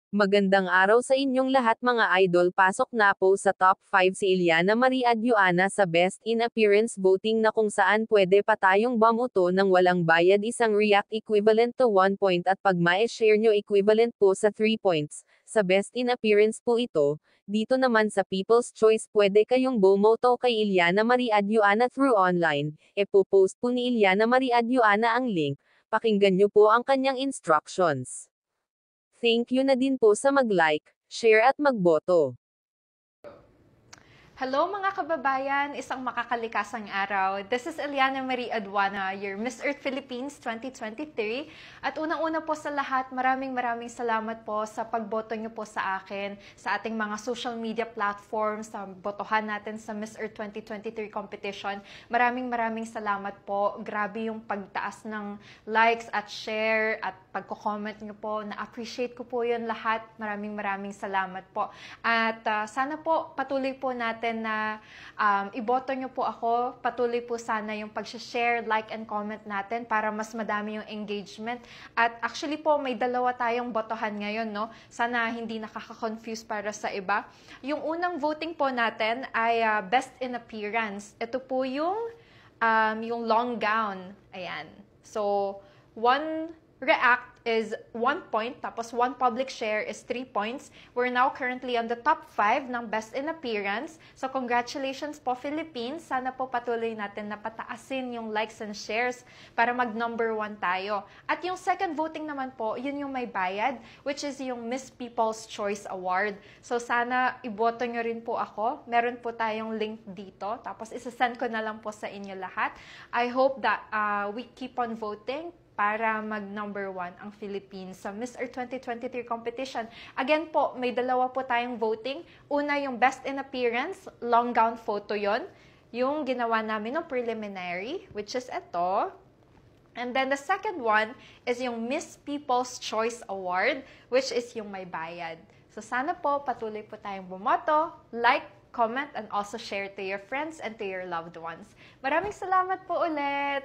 Magandang araw sa inyong lahat mga idol. Pasok na po sa top 5 si Iliana Marie Adjuana sa Best in Appearance voting na kung saan pwede pa tayong bumuto ng walang bayad, isang react equivalent to 1 point at pag ma-share nyo equivalent po sa 3 points. Sa Best in Appearance po ito. Dito naman sa People's Choice pwede kayong bumoto kay Iliana Marie Adjuana through online. Post po ni Iliana Marie Adjuana ang link. Pakinggan nyo po ang kanyang instructions. Thank you na din po sa mag-like, share at magboto. Hello mga kababayan, isang makakalikasang araw. This is Iliana Marie Adjuana, your Miss Earth Philippines 2023. At unang-una po sa lahat, maraming salamat po sa pagboto nyo po sa akin, sa ating mga social media platforms, sa botohan natin sa Miss Earth 2023 competition. Maraming salamat po. Grabe yung pagtaas ng likes at share at pagko-comment nyo po. Na-appreciate ko po yun lahat. Maraming salamat po. At sana po patuloy po natin na iboto nyo po ako. Patuloy po sana yung pag-share, like, and comment natin para mas madami yung engagement. At actually po, may dalawa tayong botohan ngayon, no? Sana hindi nakaka-confuse para sa iba. Yung unang voting po natin ay Best in Appearance. Ito po yung long gown. Ayan. So, one react is 1 point, tapos 1 public share is 3 points. We're now currently on the top 5 ng Best in Appearance. So congratulations po Philippines. Sana po patuloy natin na pataasin yung likes and shares para mag number 1 tayo. At yung second voting naman po, yun yung may bayad, which is yung Miss People's Choice Award. So sana iboto nyo rin po ako. Meron po tayong link dito. Tapos isasend ko na lang po sa inyo lahat. I hope that we keep on voting para mag number 1 ang Philippines sa Miss Earth 2023 competition. Again po, may dalawa po tayong voting. Una yung Best in Appearance, long gown photo yon. Yung ginawa namin ng preliminary, which is ito. And then the second one is yung Miss People's Choice Award, which is yung may bayad. So sana po patuloy po tayong bumoto, like, comment, and also share to your friends and to your loved ones. Maraming salamat po ulit!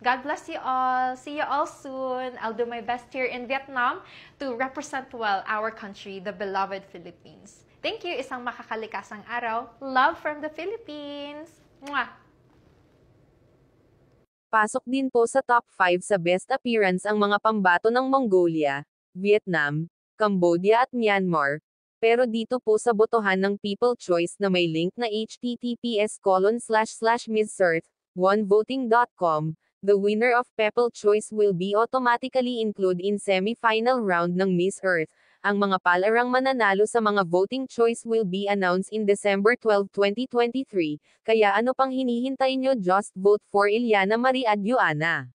God bless you all. See you all soon. I'll do my best here in Vietnam to represent well our country, the beloved Philippines. Thank you. Isang makakalikasang araw. Love from the Philippines. Mwah! Pasok din po sa top 5 sa Best Appearance ang mga pambato ng Mongolia, Vietnam, Cambodia at Myanmar. Pero dito po sa botohan ng People Choice na may link na https://missearth1voting.com, the winner of People Choice will be automatically included in semi-final round ng Miss Earth. Ang mga palarang mananalo sa mga voting choice will be announced in December 12, 2023. Kaya ano pang hinihintay nyo? Just vote for Iliana Marie Adjuana.